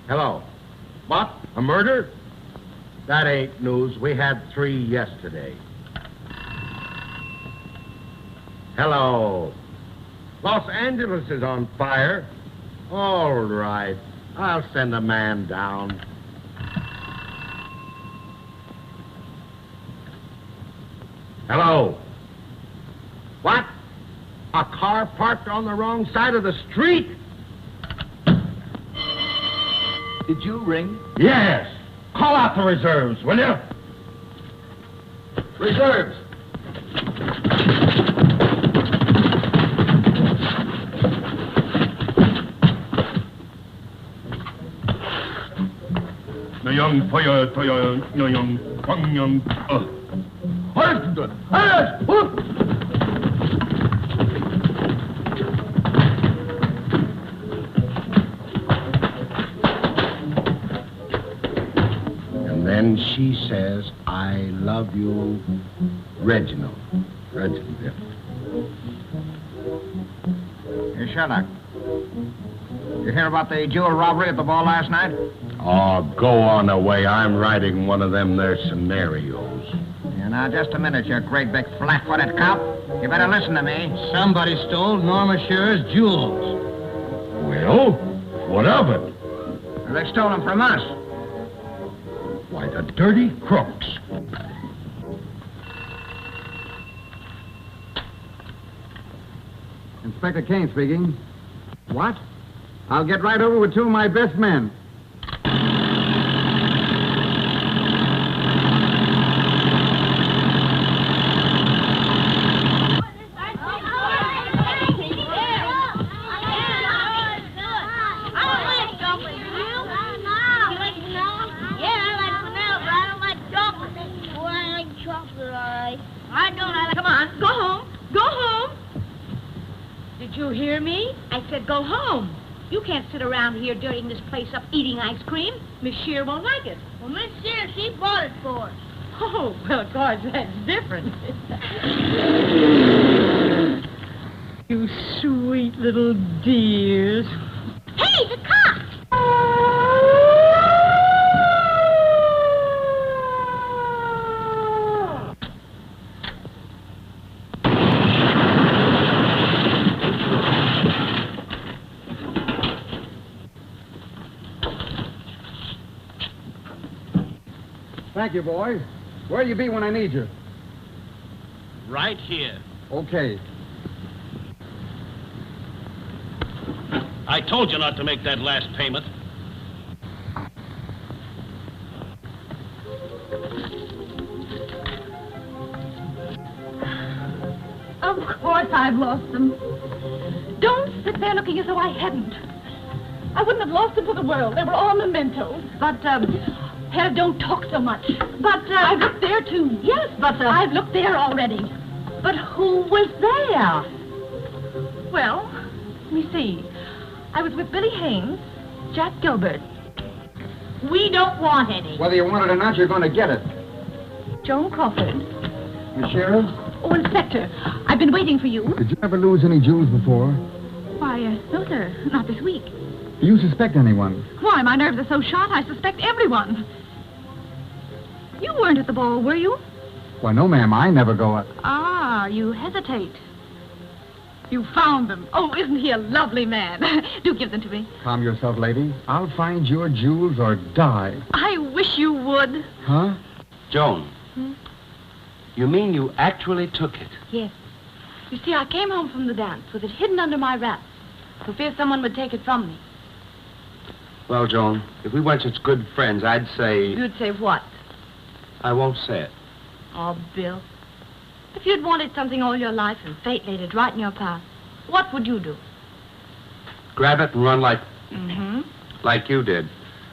Hello. What? A murder? That ain't news. We had 3 yesterday. Hello. Los Angeles is on fire. All right. I'll send a man down. Hello. What? A car parked on the wrong side of the street? Did you ring? Yes. Call out the reserves, will you? Reserves. Young fire, young, young, And then she says, I love you, Reginald. Reginald, yeah. Hey, Sherlock. You hear about the jewel robbery at the ball last night? Oh, go on away. I'm writing one of them there scenarios. Yeah, now, just a minute, you great big flat-footed cop. You better listen to me. Somebody stole Norma Scher's jewels. Well, what of it? Well, they stole them from us. Why, the dirty crooks. Inspector Kane speaking. What? I'll get right over with 2 of my best men. Did you hear me? I said go home. You can't sit around here dirtying this place up eating ice cream. Miss Shear won't like it. Well, Miss Shear, she bought it for us. Oh, well, of course, that's different. You sweet little dears. Hey, the cops! Thank you, boys. Where'll you be when I need you? Right here. Okay. I told you not to make that last payment. Of course I've lost them. Don't sit there looking as though I hadn't. I wouldn't have lost them for the world. They were all mementos. But, Hell, don't talk so much. But, I've looked there, too. Yes, but, I've looked there already. But who was there? Well, let me see. I was with Billy Haynes, Jack Gilbert. We don't want any. Whether you want it or not, you're going to get it. Joan Crawford. Miss Sheriff? Oh, Inspector, I've been waiting for you. Did you ever lose any jewels before? Why, no, sir. Not this week. Do you suspect anyone? Why, my nerves are so shot, I suspect everyone. You weren't at the ball, were you? Why, no, ma'am. I never go up. Ah, you hesitate. You found them. Oh, isn't he a lovely man? Do give them to me. Calm yourself, lady. I'll find your jewels or die. I wish you would. Huh? Joan. You mean you actually took it? Yes. You see, I came home from the dance with it hidden under my wraps for fear someone would take it from me. Well, Joan, if we weren't such good friends, I'd say... You'd say what? I won't say it. Oh, Bill. If you'd wanted something all your life and fate laid it right in your path, what would you do? Grab it and run like... Mm-hmm. Like you did.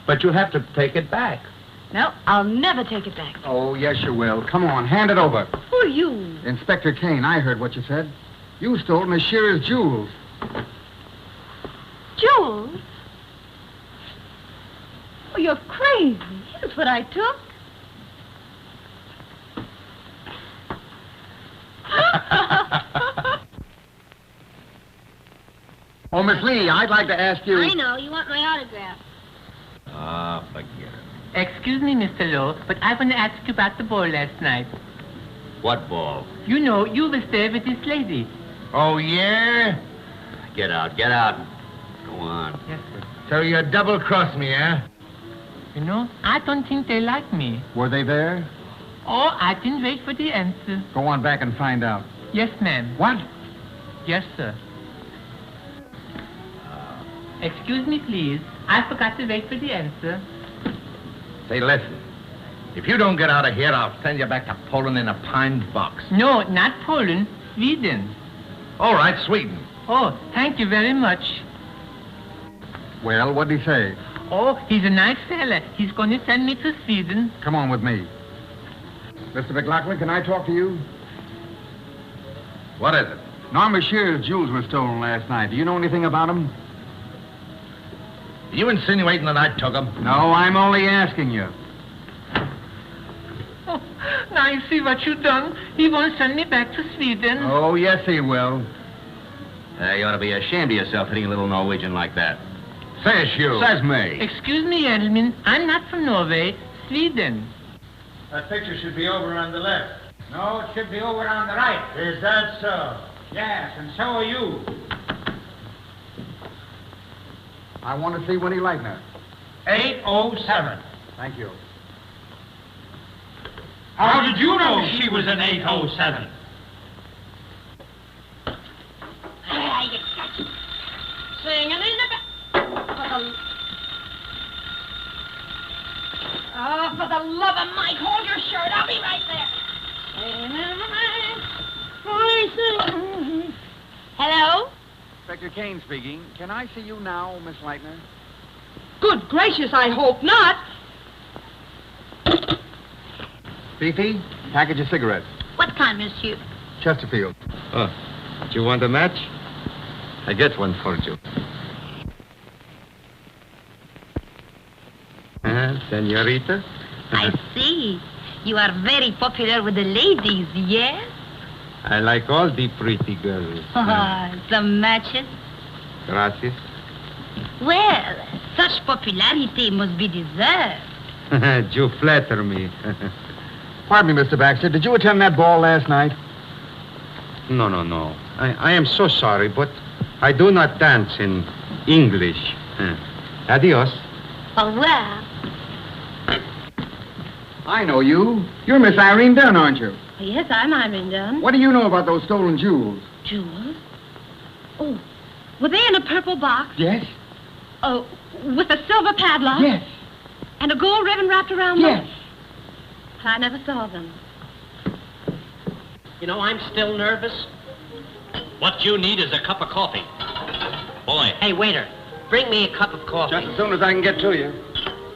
But you'll have to take it back. No, I'll never take it back. Oh, yes, you will. Come on, hand it over. Who are you? Inspector Kane, I heard what you said. You stole Miss Shearer's jewels. Jools? Oh, you're crazy. Here's what I took. Oh, Miss Lee, I'd like to ask you... I know. You want my autograph. Ah, forget it. Excuse me, Mr. Lowe, but I want to ask you about the ball last night. What ball? You know, you was there with this lady. Oh, yeah? Get out, get out. Go on. Yes, sir. So you double-crossed me, eh? You know, I don't think they like me. Were they there? Oh, I didn't wait for the answer. Go on back and find out. Yes, ma'am. What? Yes, sir. Excuse me, please. I forgot to wait for the answer. Say, listen. If you don't get out of here, I'll send you back to Poland in a pine box. No, not Poland. Sweden. All right, Sweden. Oh, thank you very much. Well, what'd he say? Oh, he's a nice fella. He's going to send me to Sweden. Come on with me. Mr. McLaughlin, can I talk to you? What is it? Norma Shear's jewels were stolen last night. Do you know anything about them? You insinuating that I took them? No, I'm only asking you. Oh, now you see what you've done. He won't send me back to Sweden. Oh, yes, he will. You ought to be ashamed of yourself hitting a little Norwegian like that. Says you. Says me. Excuse me, gentlemen. I'm not from Norway. Sweden. That picture should be over on the left. No, it should be over on the right. Is that so? Yes, and so are you. I want to see Winnie Leitner. 807. Thank you. How did you know she was an 807? Singing in the back. Oh, for the love of Mike, hold your shirt. I'll be right there. Hello? Inspector Kane speaking. Can I see you now, Miss Leitner? Good gracious, I hope not. Fifi, package of cigarettes. What kind, monsieur? Chesterfield. Oh, do you want a match? I get one for you. Senorita? I see. You are very popular with the ladies, yes? I like all the pretty girls. Some matches? Gracias. Well, such popularity must be deserved. You flatter me. Pardon me, Mr. Baxter. Did you attend that ball last night? No. I am so sorry, but I do not dance in English. Adios. Au revoir. I know you. You're Miss Irene Dunn, aren't you? Yes, I'm Irene Dunn. What do you know about those stolen jewels? Jewels? Oh, were they in a purple box? Yes. Oh, with a silver padlock? Yes. And a gold ribbon wrapped around Yes. them? I never saw them. You know, I'm still nervous. What you need is a cup of coffee. Boy. Hey, waiter, bring me a cup of coffee. Just as soon as I can get to you.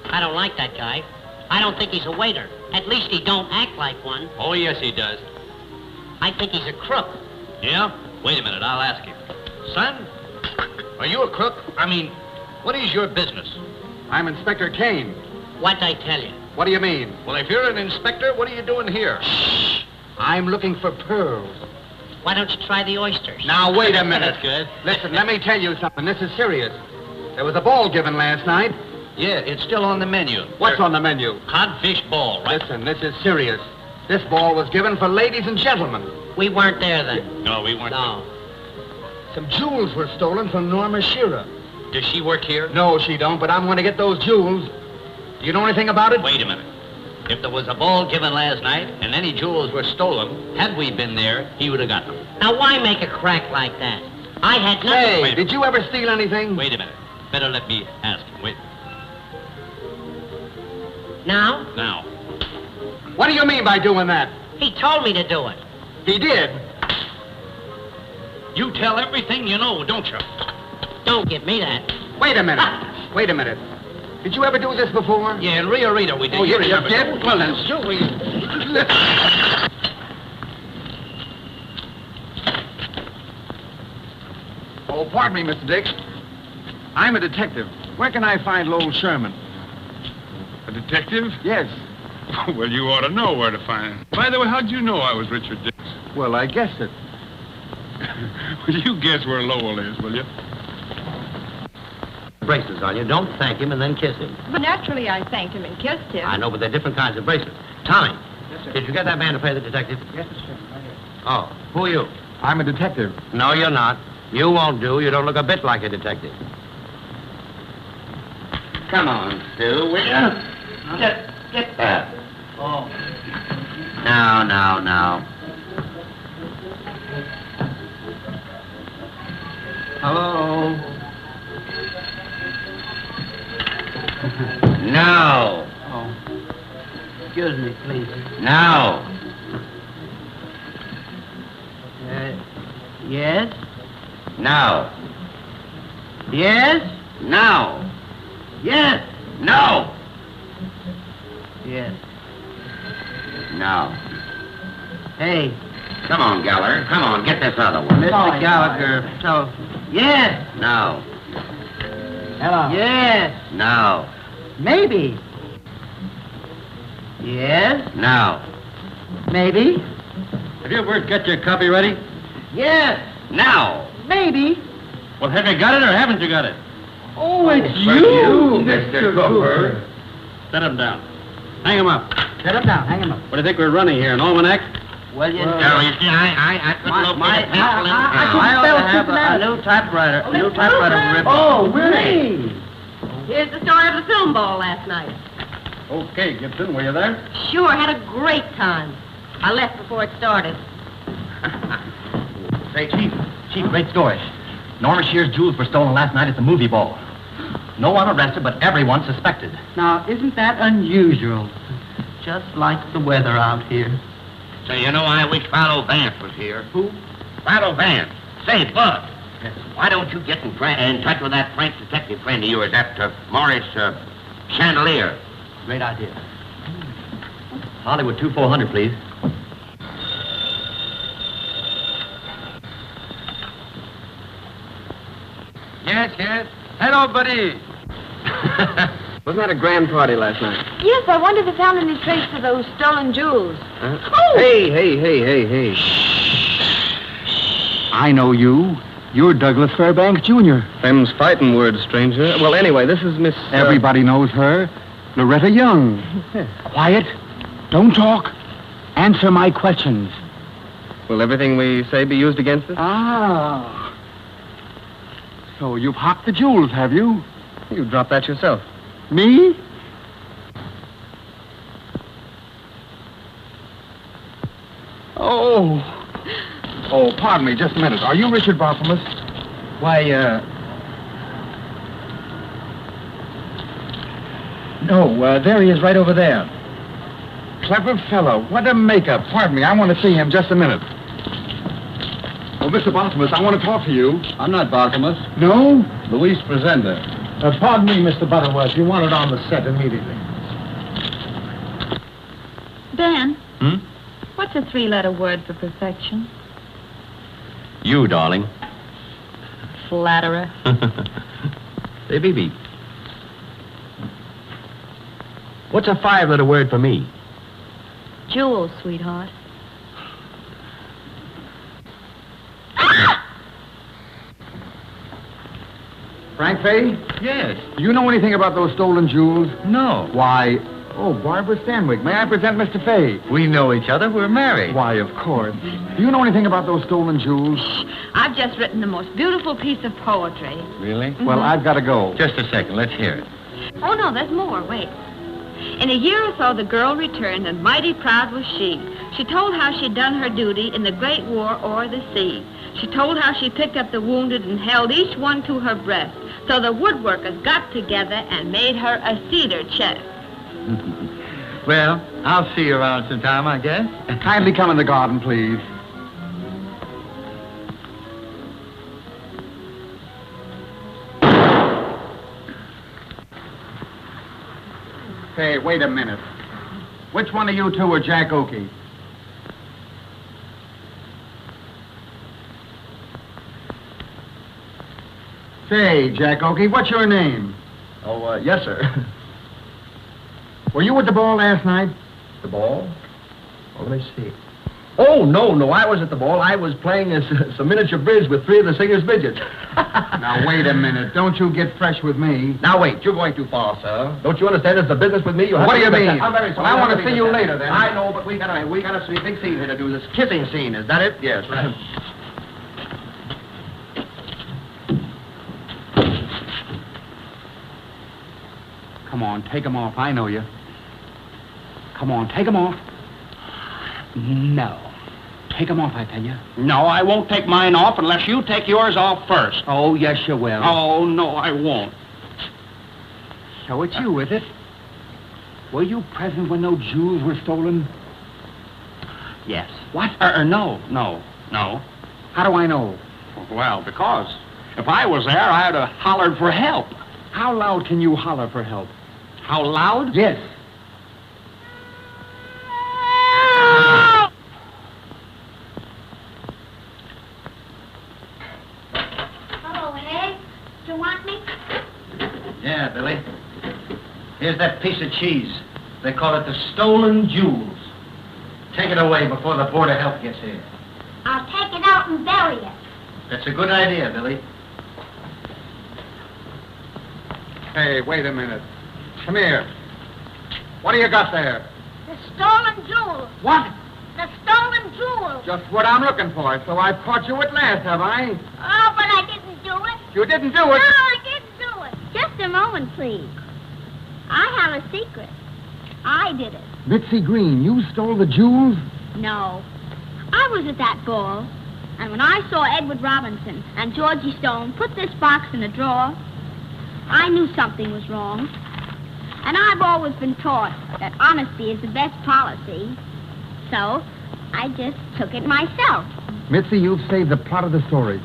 I don't like that guy. I don't think he's a waiter. At least he don't act like one. Oh, yes, he does. I think he's a crook. Yeah? Wait a minute, I'll ask him. Son, are you a crook? I mean, what is your business? I'm Inspector Kane. What'd I tell you? What do you mean? Well, if you're an inspector, what are you doing here? Shh. I'm looking for pearls. Why don't you try the oysters? Now, wait a minute. That's good. Listen, let me tell you something. This is serious. There was a ball given last night. Yeah, it's still on the menu. What's on the menu? Codfish ball, right? Listen, this is serious. This ball was given for ladies and gentlemen. We weren't there then. No, we weren't No. Some jewels were stolen from Norma Shearer. there. Does she work here? No, she don't, but I'm going to get those jewels. Do you know anything about it? Wait a minute. If there was a ball given last night and any jewels were stolen, had we been there, he would have got them. Now, why make a crack like that? I had nothing. Hey, did you ever steal anything? Wait a minute. Better let me ask him. Wait. Now? Now. What do you mean by doing that? He told me to do it. He did. You tell everything you know, don't you? Don't give me that. Wait a minute. Wait a minute. Did you ever do this before? Yeah, in Rio Rita we did. Oh, you remember. did? Well, then, Oh, pardon me, Mr. Dix. I'm a detective. Where can I find Lowell Sherman? A detective? Yes. Well, you ought to know where to find him. By the way, how'd you know I was Richard Dix? Well, I guessed it. Will you guess where Lowell is, will you? braces on you. Don't thank him and then kiss him. But naturally, I thanked him and kissed him. I know, but they're different kinds of bracelets. Tommy. Yes, sir. Did you get that man to play the detective? Yes, sir. Right here. Oh, who are you? I'm a detective. No, you're not. You won't do. You don't look a bit like a detective. Come on, Stu, will you? Get that. Oh. Now. Hello. No. Oh. Excuse me, please. No. Yes? No. Yes? No. Yes. No. Yes. No. Hey, Come on, Galore. Come on, get this other one. Mr. Gallagher. So, yes. No. Hello. Yes. No. Maybe. Yes. No. Maybe. Have you ever got your copy ready? Yes. No. Maybe. Well, have you got it or haven't you got it? Oh, it's you, Mr. Cooper. Set him down. Hang him up. Set him down. Hang him up. What do you think we're running here, an almanac? Well, you No, you see, I couldn't locate a pencil in town. I ought to have a new typewriter. A new typewriter ribbon. Oh, really? Here's the story of the film ball last night. Okay, Gibson, were you there? Sure, had a great time. I left before it started. Say, Chief, great story. Norma Shear's jewels were stolen last night at the movie ball. No one arrested, but everyone suspected. Now, isn't that unusual? Just like the weather out here. Say, you know, I wish Philo Vance was here. Who? Philo Vance. Say, Bud, why don't you get in touch with that French detective friend of yours, that Maurice Chandelier? Great idea. Hollywood 2400, please. Yes. Hello, buddy. Wasn't that a grand party last night? Yes, I wonder if they found any trace of those stolen jewels. Oh! Hey. I know you. You're Douglas Fairbanks, Jr. Them's fighting words, stranger. Well, anyway, this is Miss... Everybody knows her. Loretta Young. Quiet. Don't talk. Answer my questions. Will everything we say be used against us? Ah. So you've hocked the jewels, have you? You dropped that yourself. Me? Oh, pardon me, just a minute. Are you Richard Barthelmess? Why, No, there he is right over there. Clever fellow. What a makeup. Pardon me, I want to see him just a minute. Oh, Mr. Barthelmess, I want to talk to you. I'm not Barthelmess. No? Luis Presenda. Pardon me, Mr. Butterworth. You want it on the set immediately. Dan, what's a three-letter word for perfection? You, darling. Flatterer. Say, Bibi. What's a five-letter word for me? Jewels, sweetheart. Frank Fay? Yes. Do you know anything about those stolen jewels? No. Why... Oh, Barbara Stanwyck. May I present Mr. Fay? We know each other. We're married. Why, of course. Do you know anything about those stolen jewels? I've just written the most beautiful piece of poetry. Really? Well, I've got to go. Just a second. Let's hear it. Oh, no, there's more. Wait. In a year or so, the girl returned, and mighty proud was she. She told how she'd done her duty in the great war o'er the sea. She told how she picked up the wounded and held each one to her breast. So the woodworkers got together and made her a cedar chest. Well, I'll see you around sometime, I guess. Kindly come in the garden, please. Say, wait a minute. Which one of you two are Jack Oakey? Say, Jack Oakey, what's your name? Oh, yes, sir. Were you at the ball last night? The ball? Oh, let me see. Oh, no, I was at the ball. I was playing some miniature bridge with 3 of the singers' midgets. Now, wait a minute. Don't you get fresh with me. Now, wait. You're going too far, sir. Don't you understand? It's a business with me. You have What to do you respect mean? that. I'm very Well, sorry. I want have to see you respect later, that. then. I know, but we got a big scene here to do. This kissing scene. Is that it? Yes, right. Come on, take them off. I know you. Come on, take them off. No. Take them off, I tell you. No, I won't take mine off unless you take yours off first. Oh, yes, you will. Oh, no, I won't. So it's you, is it? Were you present when those jewels were stolen? Yes. What? No. How do I know? Well, because if I was there, I'd have hollered for help. How loud can you holler for help? How loud? Yes. Hello, Hank. Do you want me? Yeah, Billy. Here's that piece of cheese. They call it the stolen jewels. Take it away before the Board of Health gets here. I'll take it out and bury it. That's a good idea, Billy. Hey, wait a minute. Come here. What do you got there? The stolen jewels. What? The stolen jewels. Just what I'm looking for. So I've caught you at last, have I? Oh, but I didn't do it. You didn't do No, it. I didn't do it. Just a moment, please. I have a secret. I did it. Mitzi Green, you stole the jewels? No. I was at that ball, and when I saw Edward Robinson and Georgie Stone put this box in a drawer, I knew something was wrong. And I've always been taught that honesty is the best policy. So, I just took it myself. Mitzi, you've saved the plot of the story.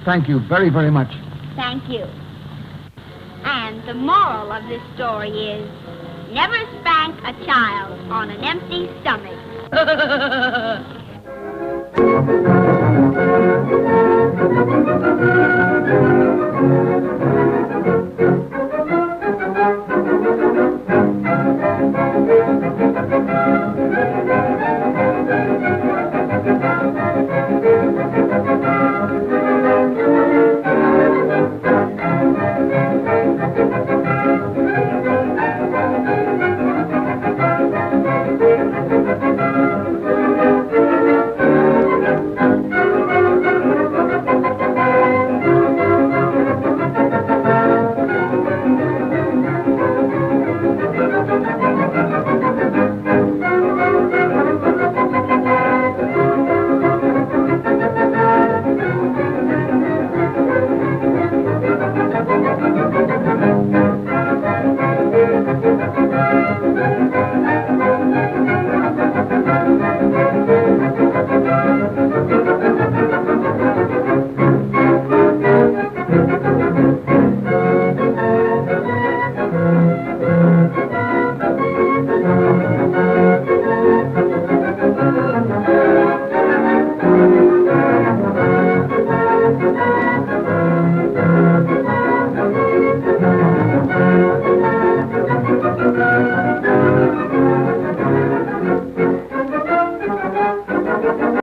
Thank you very, very much. Thank you. And the moral of this story is, never spank a child on an empty stomach.